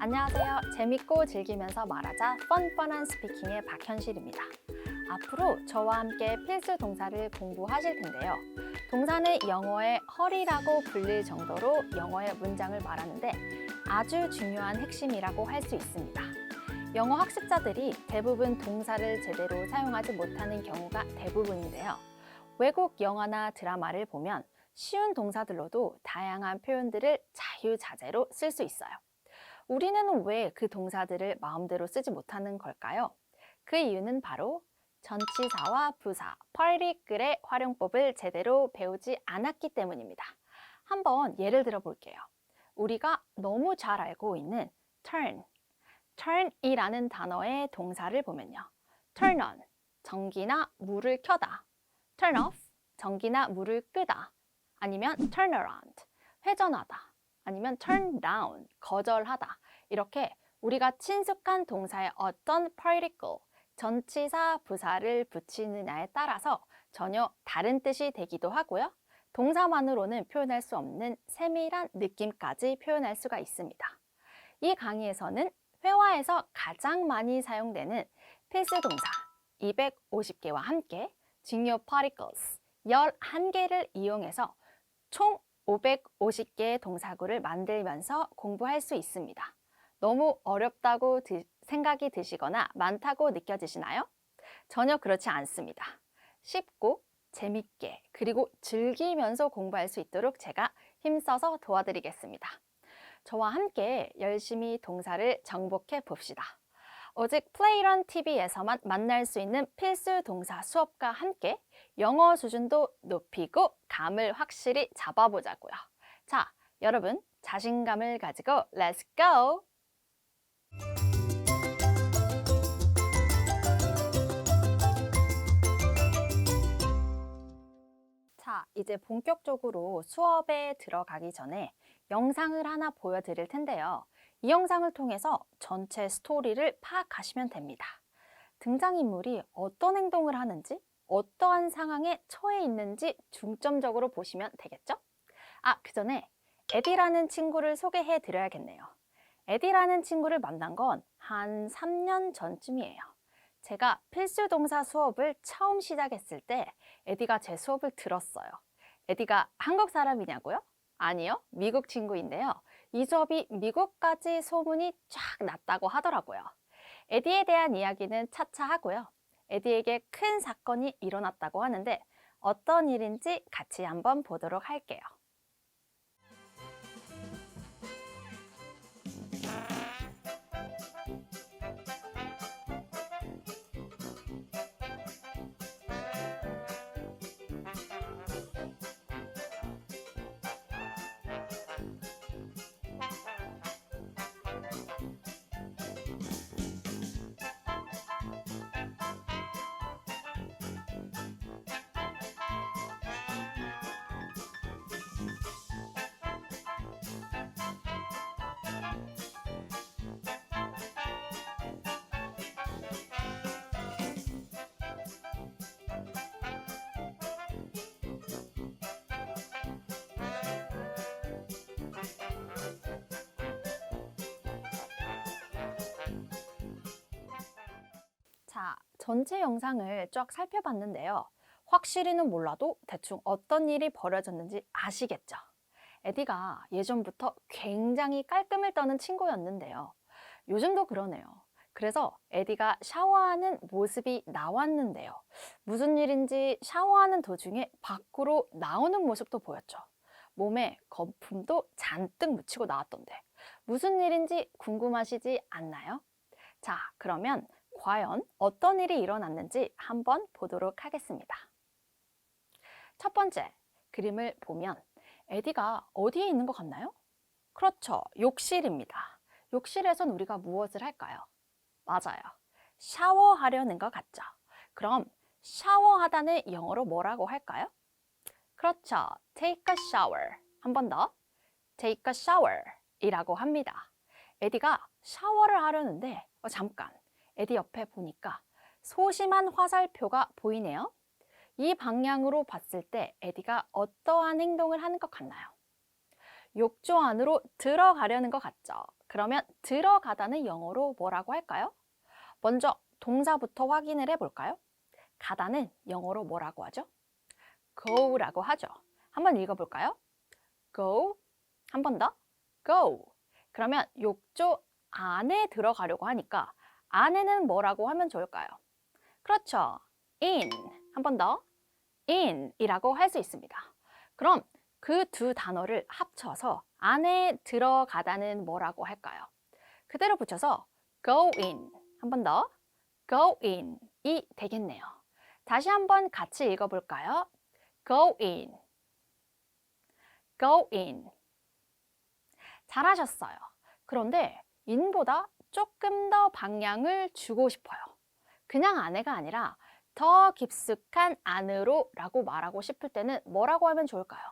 안녕하세요. 재밌고 즐기면서 말하자 펀펀한 스피킹의 박현실입니다. 앞으로 저와 함께 필수 동사를 공부하실 텐데요. 동사는 영어의 허리라고 불릴 정도로 영어의 문장을 말하는데 아주 중요한 핵심이라고 할 수 있습니다. 영어 학습자들이 대부분 동사를 제대로 사용하지 못하는 경우가 대부분인데요. 외국 영화나 드라마를 보면 쉬운 동사들로도 다양한 표현들을 자유자재로 쓸 수 있어요. 우리는 왜 그 동사들을 마음대로 쓰지 못하는 걸까요? 그 이유는 바로 전치사와 부사, particular의 활용법을 제대로 배우지 않았기 때문입니다. 한번 예를 들어 볼게요. 우리가 너무 잘 알고 있는 turn이라는 단어의 동사를 보면요. turn on, 전기나 물을 켜다. turn off, 전기나 물을 끄다. 아니면 turn around, 회전하다. 아니면 turn down, 거절하다. 이렇게 우리가 친숙한 동사에 어떤 particle, 전치사, 부사를 붙이느냐에 따라서 전혀 다른 뜻이 되기도 하고요. 동사만으로는 표현할 수 없는 세밀한 느낌까지 표현할 수가 있습니다. 이 강의에서는 회화에서 가장 많이 사용되는 필수 동사 250개와 함께 중요 particles 11개를 이용해서 총 550개의 동사구를 만들면서 공부할 수 있습니다. 너무 어렵다고 생각이 드시거나 많다고 느껴지시나요? 전혀 그렇지 않습니다. 쉽고 재밌게 그리고 즐기면서 공부할 수 있도록 제가 힘써서 도와드리겠습니다. 저와 함께 열심히 동사를 정복해 봅시다. 오직 플레이런 TV에서만 만날 수 있는 필수 동사 수업과 함께 영어 수준도 높이고 감을 확실히 잡아보자고요. 자, 여러분 자신감을 가지고 Let's go! 자, 이제 본격적으로 수업에 들어가기 전에 영상을 하나 보여드릴 텐데요. 이 영상을 통해서 전체 스토리를 파악하시면 됩니다. 등장인물이 어떤 행동을 하는지, 어떠한 상황에 처해 있는지 중점적으로 보시면 되겠죠? 그 전에 에디라는 친구를 소개해 드려야겠네요. 에디라는 친구를 만난 건 한 3년 전쯤이에요. 제가 필수 동사 수업을 처음 시작했을 때 에디가 제 수업을 들었어요. 에디가 한국 사람이냐고요? 아니요, 미국 친구인데요. 이 수업이 미국까지 소문이 쫙 났다고 하더라고요. 에디에 대한 이야기는 차차 하고요. 에디에게 큰 사건이 일어났다고 하는데 어떤 일인지 같이 한번 보도록 할게요. 자, 전체 영상을 쫙 살펴봤는데요. 확실히는 몰라도 대충 어떤 일이 벌어졌는지 아시겠죠? 에디가 예전부터 굉장히 깔끔을 떠는 친구였는데요. 요즘도 그러네요. 그래서 에디가 샤워하는 모습이 나왔는데요. 무슨 일인지 샤워하는 도중에 밖으로 나오는 모습도 보였죠. 몸에 거품도 잔뜩 묻히고 나왔던데 무슨 일인지 궁금하시지 않나요? 자, 그러면 과연 어떤 일이 일어났는지 한번 보도록 하겠습니다. 첫 번째, 그림을 보면 에디가 어디에 있는 것 같나요? 그렇죠, 욕실입니다. 욕실에선 우리가 무엇을 할까요? 맞아요, 샤워하려는 것 같죠. 그럼 샤워하다는 영어로 뭐라고 할까요? 그렇죠, take a shower. 한 번 더, take a shower 이라고 합니다. 에디가 샤워를 하려는데 잠깐, 에디 옆에 보니까 소심한 화살표가 보이네요. 이 방향으로 봤을 때 에디가 어떠한 행동을 하는 것 같나요? 욕조 안으로 들어가려는 것 같죠? 그러면 들어가다는 영어로 뭐라고 할까요? 먼저 동사부터 확인을 해볼까요? 가다는 영어로 뭐라고 하죠? go라고 하죠. 한번 읽어볼까요? go. 한 번 더. go. 그러면 욕조 안에 들어가려고 하니까 안에는 뭐라고 하면 좋을까요? 그렇죠. in. 한 번 더. in 이라고 할 수 있습니다. 그럼 그 두 단어를 합쳐서 안에 들어가다는 뭐라고 할까요? 그대로 붙여서 go in. 한 번 더. go in 이 되겠네요. 다시 한번 같이 읽어볼까요? go in. go in. 잘하셨어요. 그런데 in보다 조금 더 방향을 주고 싶어요. 그냥 안에가 아니라 더 깊숙한 안으로 라고 말하고 싶을 때는 뭐라고 하면 좋을까요?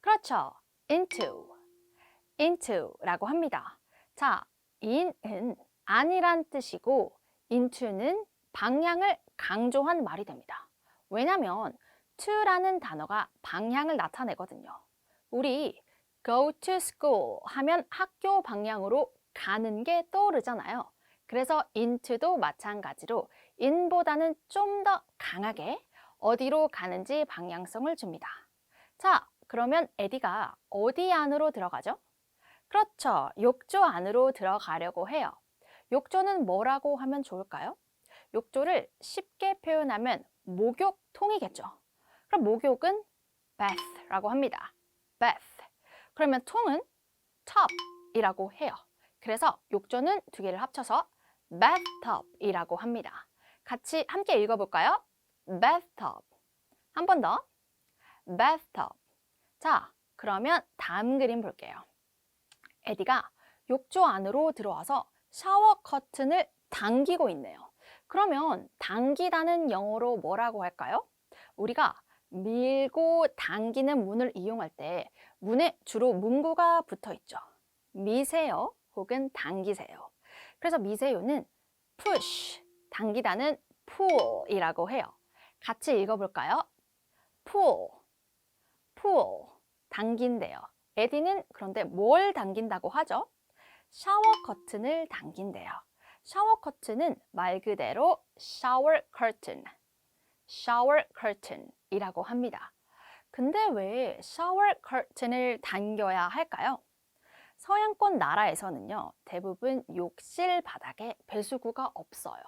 그렇죠. into. into 라고 합니다. 자, in은 안이란 뜻이고 into는 방향을 강조한 말이 됩니다. 왜냐면 to라는 단어가 방향을 나타내거든요. 우리 go to school 하면 학교 방향으로 가는 게 떠오르잖아요. 그래서 into도 마찬가지로 in보다는 좀 더 강하게 어디로 가는지 방향성을 줍니다. 자, 그러면 에디가 어디 안으로 들어가죠? 그렇죠. 욕조 안으로 들어가려고 해요. 욕조는 뭐라고 하면 좋을까요? 욕조를 쉽게 표현하면 목욕통이겠죠. 그럼 목욕은 bath라고 합니다. bath. 그러면 통은 tub이라고 해요. 그래서 욕조는 두 개를 합쳐서 bathtub이라고 합니다. 같이 함께 읽어볼까요? bathtub. 한 번 더. bathtub. 자, 그러면 다음 그림 볼게요. 에디가 욕조 안으로 들어와서 샤워 커튼을 당기고 있네요. 그러면 당기다는 영어로 뭐라고 할까요? 우리가 밀고 당기는 문을 이용할 때 문에 주로 문구가 붙어 있죠. 미세요 혹은 당기세요. 그래서 미세요는 push, 당기다는 pull이라고 해요. 같이 읽어볼까요? pull, pull, 당긴대요. 에디는 그런데 뭘 당긴다고 하죠? 샤워 커튼을 당긴대요. 샤워 커튼은 말 그대로 shower curtain, shower curtain이라고 합니다. 근데 왜 shower curtain을 당겨야 할까요? 서양권 나라에서는요, 대부분 욕실 바닥에 배수구가 없어요.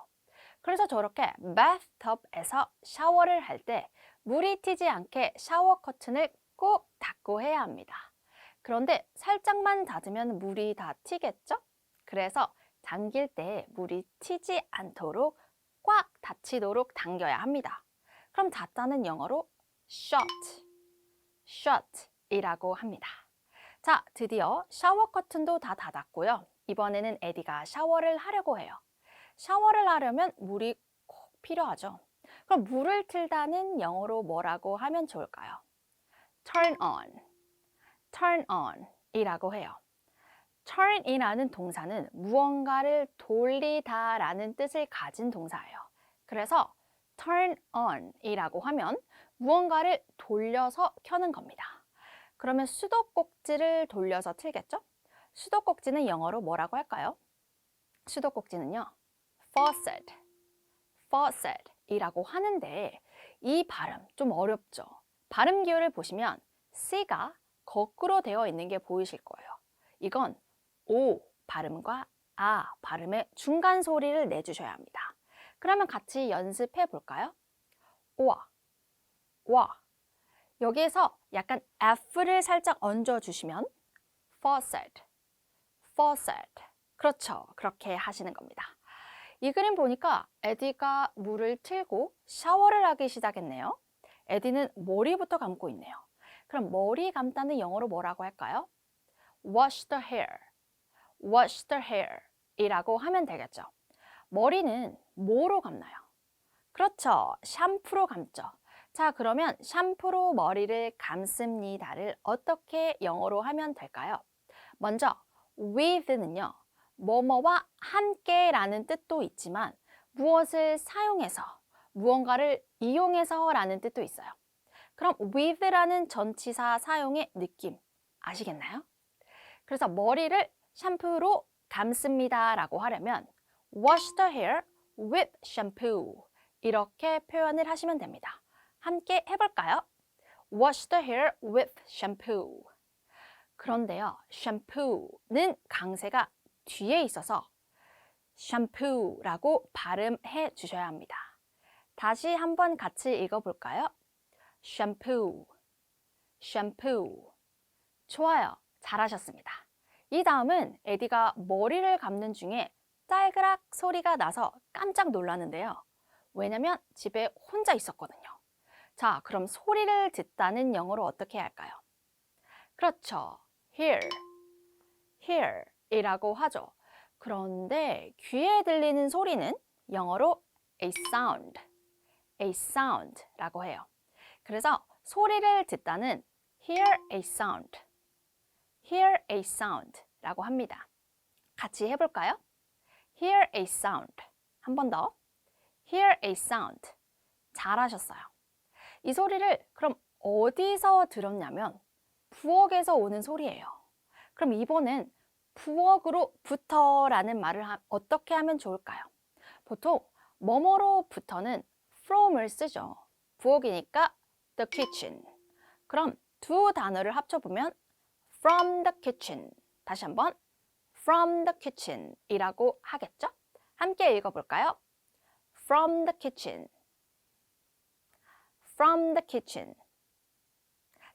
그래서 저렇게 bathtub에서 샤워를 할 때 물이 튀지 않게 샤워 커튼을 꼭 닫고 해야 합니다. 그런데 살짝만 닫으면 물이 다 튀겠죠? 그래서 잠길 때 물이 튀지 않도록 꽉 닫히도록 당겨야 합니다. 그럼 닫다는 영어로 shut, shut이라고 합니다. 자, 드디어 샤워 커튼도 다 닫았고요. 이번에는 에디가 샤워를 하려고 해요. 샤워를 하려면 물이 꼭 필요하죠. 그럼 물을 틀다는 영어로 뭐라고 하면 좋을까요? turn on, turn on 이라고 해요. turn이라는 동사는 무언가를 돌리다 라는 뜻을 가진 동사예요. 그래서 turn on 이라고 하면 무언가를 돌려서 켜는 겁니다. 그러면 수도꼭지를 돌려서 틀겠죠? 수도꼭지는 영어로 뭐라고 할까요? 수도꼭지는요, faucet, faucet 이라고 하는데 이 발음 좀 어렵죠? 발음 기호를 보시면 C가 거꾸로 되어 있는 게 보이실 거예요. 이건 O 발음과 아 발음의 중간 소리를 내주셔야 합니다. 그러면 같이 연습해 볼까요? 오와, 와. 여기에서 약간 F를 살짝 얹어주시면 faucet, faucet. 그렇죠. 그렇게 하시는 겁니다. 이 그림 보니까 에디가 물을 틀고 샤워를 하기 시작했네요. 에디는 머리부터 감고 있네요. 그럼 머리 감다는 영어로 뭐라고 할까요? wash the hair, wash the hair 이라고 하면 되겠죠. 머리는 뭐로 감나요? 그렇죠. 샴푸로 감죠. 자, 그러면 샴푸로 머리를 감습니다를 어떻게 영어로 하면 될까요? 먼저 with는요, 뭐뭐와 함께라는 뜻도 있지만 무엇을 사용해서, 무언가를 이용해서 라는 뜻도 있어요. 그럼 with라는 전치사 사용의 느낌 아시겠나요? 그래서 머리를 샴푸로 감습니다 라고 하려면 wash the hair with shampoo 이렇게 표현을 하시면 됩니다. 함께 해볼까요? Wash the hair with shampoo. 그런데요, 샴푸는 강세가 뒤에 있어서 샴푸라고 발음해 주셔야 합니다. 다시 한번 같이 읽어볼까요? 샴푸, 샴푸. 좋아요, 잘하셨습니다. 이 다음은 에디가 머리를 감는 중에 딸그락 소리가 나서 깜짝 놀랐는데요. 왜냐면 집에 혼자 있었거든요. 자, 그럼 소리를 듣다는 영어로 어떻게 할까요? 그렇죠. hear, hear 이라고 하죠. 그런데 귀에 들리는 소리는 영어로 a sound 라고 해요. 그래서 소리를 듣다는 hear a sound, hear a sound 라고 합니다. 같이 해볼까요? hear a sound. 한 번 더. hear a sound. 잘하셨어요. 이 소리를 그럼 어디서 들었냐면 부엌에서 오는 소리예요. 그럼 이번엔 부엌으로부터라는 말을 어떻게 하면 좋을까요? 보통 뭐뭐로부터는 from을 쓰죠. 부엌이니까 the kitchen. 그럼 두 단어를 합쳐보면 from the kitchen. 다시 한번 from the kitchen 이라고 하겠죠? 함께 읽어볼까요? from the kitchen. from the kitchen.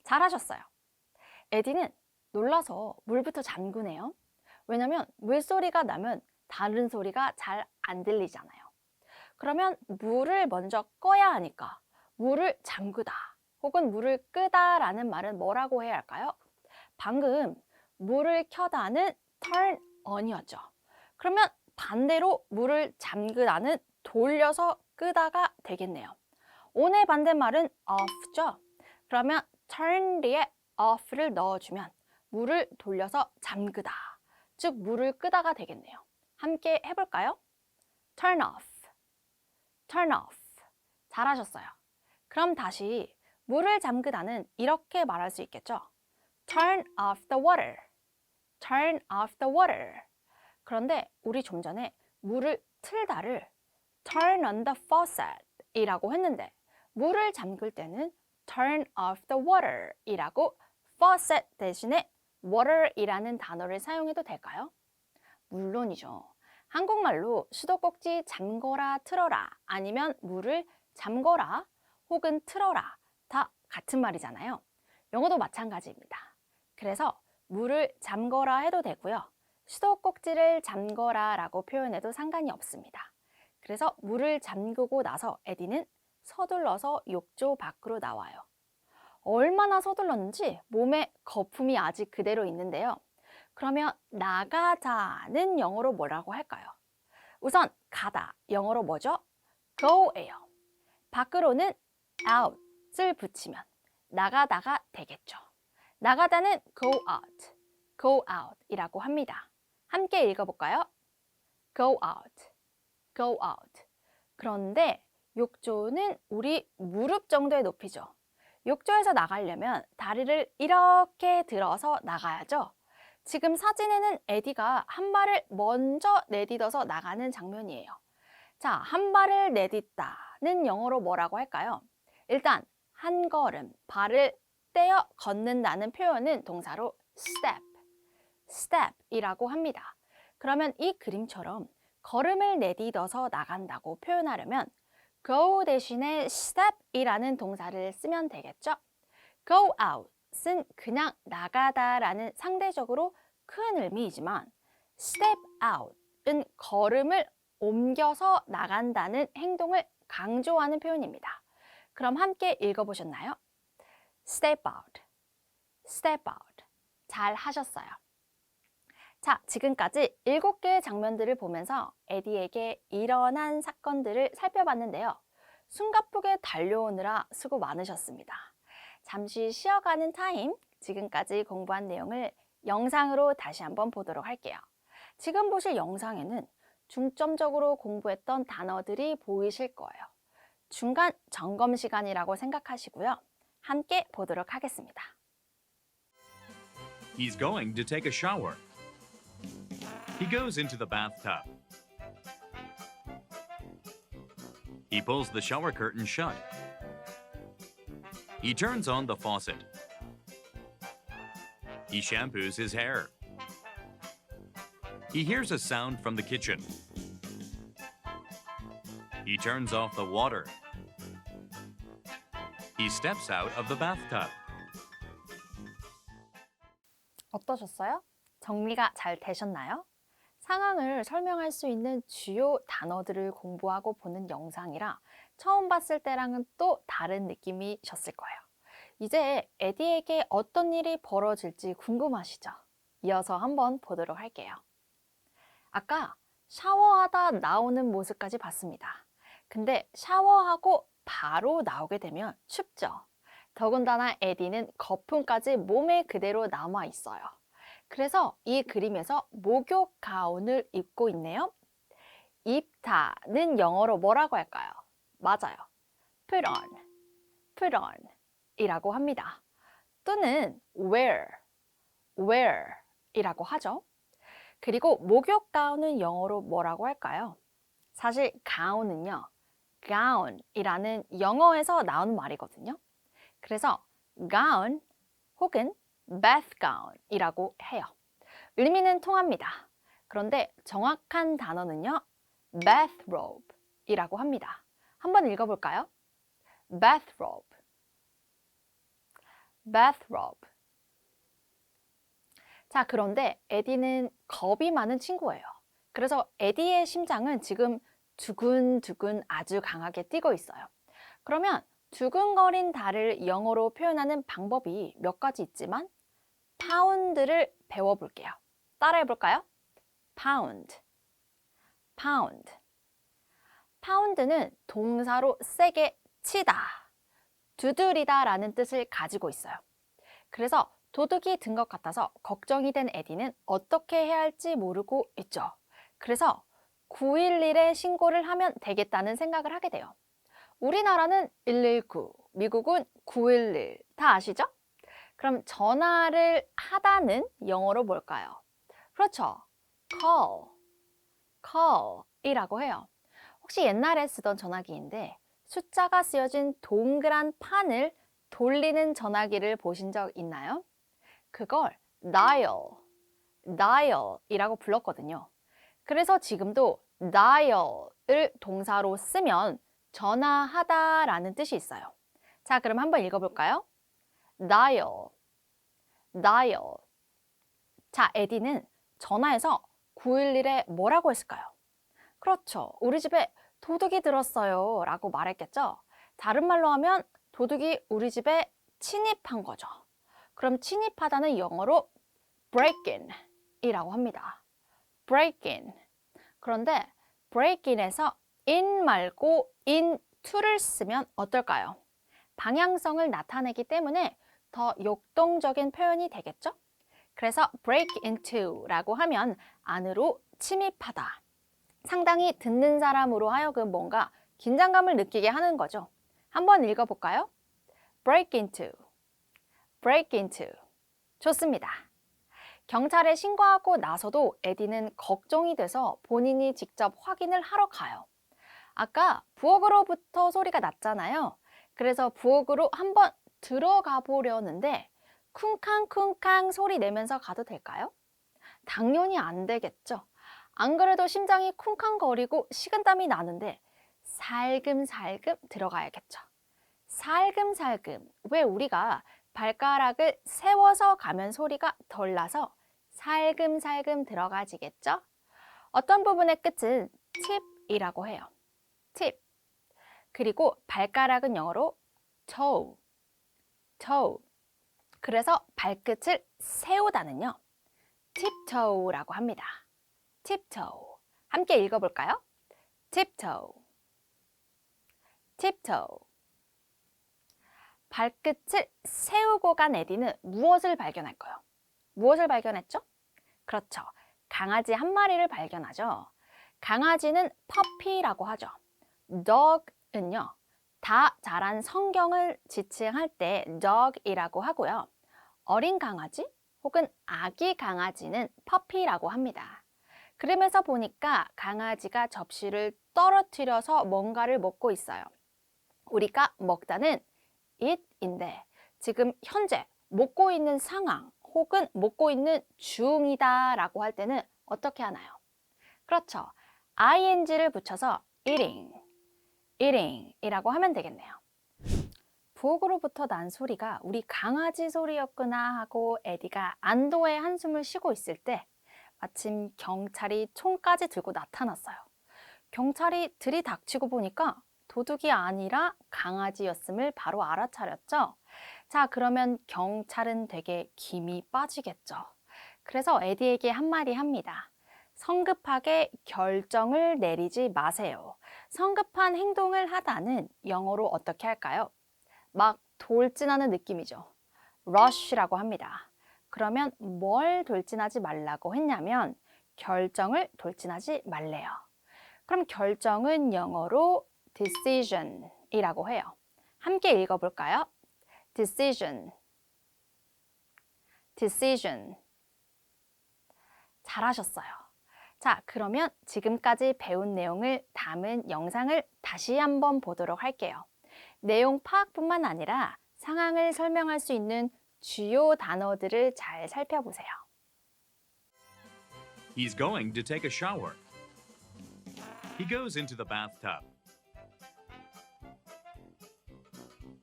잘하셨어요. 에디는 놀라서 물부터 잠그네요. 왜냐면 물소리가 나면 다른 소리가 잘 안 들리잖아요. 그러면 물을 먼저 꺼야 하니까 물을 잠그다 혹은 물을 끄다 라는 말은 뭐라고 해야 할까요? 방금 물을 켜다는 turn on이었죠. 그러면 반대로 물을 잠그다는 돌려서 끄다가 되겠네요. on의 반대말은 off죠. 그러면 turn 뒤에 off를 넣어주면 물을 돌려서 잠그다, 즉 물을 끄다가 되겠네요. 함께 해볼까요? turn off, turn off. 잘하셨어요. 그럼 다시 물을 잠그다는 이렇게 말할 수 있겠죠? turn off the water, turn off the water. 그런데 우리 좀 전에 물을 틀다를 turn on the faucet 이라고 했는데 물을 잠글 때는 turn off the water 이라고 faucet 대신에 water 이라는 단어를 사용해도 될까요? 물론이죠. 한국말로 수도꼭지 잠궈라 틀어라 아니면 물을 잠궈라 혹은 틀어라 다 같은 말이잖아요. 영어도 마찬가지입니다. 그래서 물을 잠궈라 해도 되고요. 수도꼭지를 잠궈라 라고 표현해도 상관이 없습니다. 그래서 물을 잠그고 나서 에디는 서둘러서 욕조 밖으로 나와요. 얼마나 서둘렀는지 몸에 거품이 아직 그대로 있는데요. 그러면 나가자는 영어로 뭐라고 할까요? 우선 가다, 영어로 뭐죠? go예요. 밖으로는 out을 붙이면 나가다가 되겠죠. 나가다는 go out 이라고 합니다. 함께 읽어볼까요? go out, go out. 그런데 욕조는 우리 무릎 정도의 높이죠. 욕조에서 나가려면 다리를 이렇게 들어서 나가야죠. 지금 사진에는 에디가 한 발을 먼저 내딛어서 나가는 장면이에요. 자, 한 발을 내딛다는 영어로 뭐라고 할까요? 일단 한 걸음, 발을 떼어 걷는다는 표현은 동사로 step이라고 합니다. 그러면 이 그림처럼 걸음을 내딛어서 나간다고 표현하려면 go 대신에 step이라는 동사를 쓰면 되겠죠? go out은 그냥 나가다라는 상대적으로 큰 의미이지만 step out은 걸음을 옮겨서 나간다는 행동을 강조하는 표현입니다. 그럼 함께 읽어보셨나요? step out, step out. 잘 하셨어요. 자, 지금까지 7개의 장면들을 보면서 에디에게 일어난 사건들을 살펴봤는데요. 숨가쁘게 달려오느라 수고 많으셨습니다. 잠시 쉬어가는 타임, 지금까지 공부한 내용을 영상으로 다시 한번 보도록 할게요. 지금 보실 영상에는 중점적으로 공부했던 단어들이 보이실 거예요. 중간 점검 시간이라고 생각하시고요. 함께 보도록 하겠습니다. He's going to take a shower. He goes into the bathtub. He pulls the shower curtain shut. He turns on the faucet. He shampoos his hair. He hears a sound from the kitchen. He turns off the water. He steps out of the bathtub. 어떠셨어요? 정리가 잘 되셨나요? 상황을 설명할 수 있는 주요 단어들을 공부하고 보는 영상이라 처음 봤을 때랑은 또 다른 느낌이셨을 거예요. 이제 에디에게 어떤 일이 벌어질지 궁금하시죠? 이어서 한번 보도록 할게요. 아까 샤워하다 나오는 모습까지 봤습니다. 근데 샤워하고 바로 나오게 되면 춥죠. 더군다나 에디는 거품까지 몸에 그대로 남아 있어요. 그래서 이 그림에서 목욕 가운을 입고 있네요. 입다는 영어로 뭐라고 할까요? 맞아요. put on 이라고 합니다. 또는 wear 이라고 하죠. 그리고 목욕 가운은 영어로 뭐라고 할까요? 사실 가운은요, gown이라는 영어에서 나온 말이거든요. 그래서 gown 혹은 bath gown이라고 해요. 의미는 통합니다. 그런데 정확한 단어는요, bathrobe이라고 합니다. 한번 읽어볼까요? bathrobe. 자, 그런데 에디는 겁이 많은 친구예요. 그래서 에디의 심장은 지금 두근두근 아주 강하게 뛰고 있어요. 그러면 두근거린 달을 영어로 표현하는 방법이 몇 가지 있지만 파운드를 배워볼게요. 따라해볼까요? pound. 파운드는 동사로 세게 치다, 두드리다 라는 뜻을 가지고 있어요. 그래서 도둑이 든 것 같아서 걱정이 된 에디는 어떻게 해야 할지 모르고 있죠. 그래서 911에 신고를 하면 되겠다는 생각을 하게 돼요. 우리나라는 119, 미국은 911, 다 아시죠? 그럼 전화를 하다는 영어로 뭘까요? 그렇죠. call이라고 해요. 혹시 옛날에 쓰던 전화기인데 숫자가 쓰여진 동그란 판을 돌리는 전화기를 보신 적 있나요? 그걸 dial이라고 불렀거든요. 그래서 지금도 dial을 동사로 쓰면 전화하다라는 뜻이 있어요. 자, 그럼 한번 읽어볼까요? dial. 자, 에디는 전화해서 911에 뭐라고 했을까요? 그렇죠. 우리 집에 도둑이 들었어요 라고 말했겠죠? 다른 말로 하면 도둑이 우리 집에 침입한 거죠. 그럼 침입하다는 영어로 break in 이라고 합니다. break in. 그런데 break in에서 in 말고 in to를 쓰면 어떨까요? 방향성을 나타내기 때문에 더 역동적인 표현이 되겠죠? 그래서 break into라고 하면 안으로 침입하다. 상당히 듣는 사람으로 하여금 뭔가 긴장감을 느끼게 하는 거죠. 한번 읽어볼까요? break into. 좋습니다. 경찰에 신고하고 나서도 에디는 걱정이 돼서 본인이 직접 확인을 하러 가요. 아까 부엌으로부터 소리가 났잖아요. 그래서 부엌으로 한번 들어가 보려는데 쿵쾅쿵쾅 소리 내면서 가도 될까요? 당연히 안 되겠죠. 안 그래도 심장이 쿵쾅거리고 식은땀이 나는데 살금살금 들어가야겠죠. 살금살금. 왜 우리가 발가락을 세워서 가면 소리가 덜 나서 살금살금 들어가지겠죠? 어떤 부분의 끝은 팁이라고 해요. 팁. 그리고 발가락은 영어로 toe. 그래서 발끝을 세우다는요, tiptoe라고 합니다. tiptoe. 함께 읽어볼까요? tiptoe. 발끝을 세우고 간 에디는 무엇을 발견할까요? 무엇을 발견했죠? 그렇죠. 강아지 한 마리를 발견하죠. 강아지는 퍼피라고 하죠. dog은요, 다 자란 성경을 지칭할 때 dog이라고 하고요. 어린 강아지 혹은 아기 강아지는 puppy라고 합니다. 그림에서 보니까 강아지가 접시를 떨어뜨려서 뭔가를 먹고 있어요. 우리가 먹다는 it인데 지금 현재 먹고 있는 상황 혹은 먹고 있는 중이다 라고 할 때는 어떻게 하나요? 그렇죠. ing를 붙여서 eating 이라고 하면 되겠네요. 부엌으로부터 난 소리가 우리 강아지 소리였구나 하고 에디가 안도의 한숨을 쉬고 있을 때 마침 경찰이 총까지 들고 나타났어요. 경찰이 들이닥치고 보니까 도둑이 아니라 강아지였음을 바로 알아차렸죠. 자, 그러면 경찰은 되게 김이 빠지겠죠. 그래서 에디에게 한마디 합니다. 성급하게 결정을 내리지 마세요. 성급한 행동을 하다는 영어로 어떻게 할까요? 막 돌진하는 느낌이죠. rush라고 합니다. 그러면 뭘 돌진하지 말라고 했냐면 결정을 돌진하지 말래요. 그럼 결정은 영어로 decision이라고 해요. 함께 읽어볼까요? decision. 잘하셨어요. 자, 그러면 지금까지 배운 내용을 담은 영상을 다시 한번 보도록 할게요. 내용 파악뿐만 아니라 상황을 설명할 수 있는 주요 단어들을 잘 살펴보세요. He's going to take a shower. He goes into the bathtub.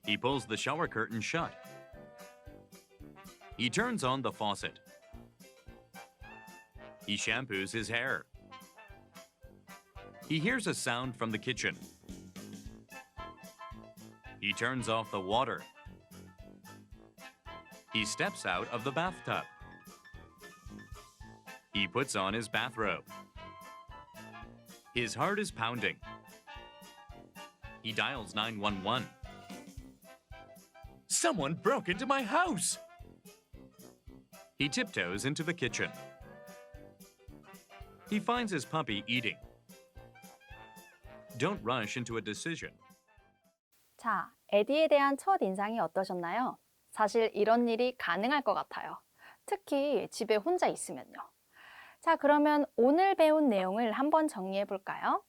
He pulls the shower curtain shut. He turns on the faucet. He shampoos his hair. He hears a sound from the kitchen. He turns off the water. He steps out of the bathtub. He puts on his bathrobe. His heart is pounding. He dials 911. Someone broke into my house! He tiptoes into the kitchen. He finds his puppy eating. Don't rush into a decision. 자, 에디에 대한 첫 인상이 어떠셨나요? 사실 이런 일이 가능할 것 같아요. 특히 집에 혼자 있으면요. 자, 그러면 오늘 배운 내용을 한번 정리해 볼까요?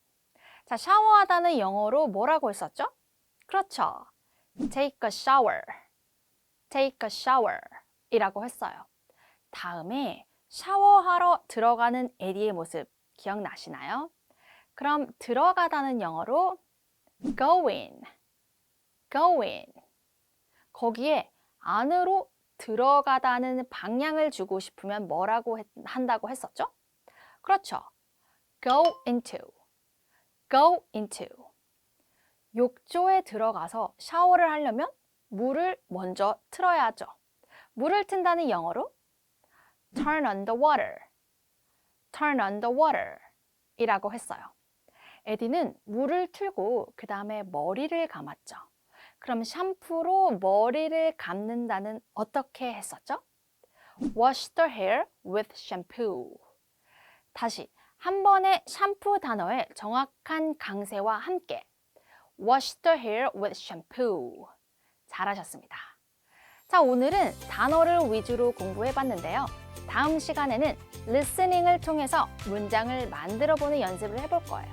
자, 샤워하다는 영어로 뭐라고 했었죠? 그렇죠. take a shower. take a shower 이라고 했어요. 다음에 샤워하러 들어가는 에디의 모습 기억나시나요? 그럼 들어가다는 영어로 go in. 거기에 안으로 들어가다는 방향을 주고 싶으면 뭐라고 한다고 했었죠? 그렇죠. go into. 욕조에 들어가서 샤워를 하려면 물을 먼저 틀어야죠. 물을 튼다는 영어로 turn on the water 이라고 했어요. 에디는 물을 틀고 그 다음에 머리를 감았죠. 그럼 샴푸로 머리를 감는다는 어떻게 했었죠? wash the hair with shampoo. 다시 한 번의 샴푸 단어의 정확한 강세와 함께 wash the hair with shampoo. 잘하셨습니다. 자, 오늘은 단어를 위주로 공부해봤는데요. 다음 시간에는 리스닝을 통해서 문장을 만들어보는 연습을 해볼 거예요.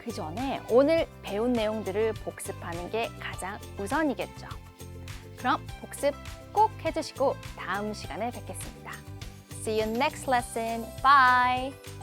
그 전에 오늘 배운 내용들을 복습하는 게 가장 우선이겠죠. 그럼 복습 꼭 해주시고 다음 시간에 뵙겠습니다. See you next lesson. Bye!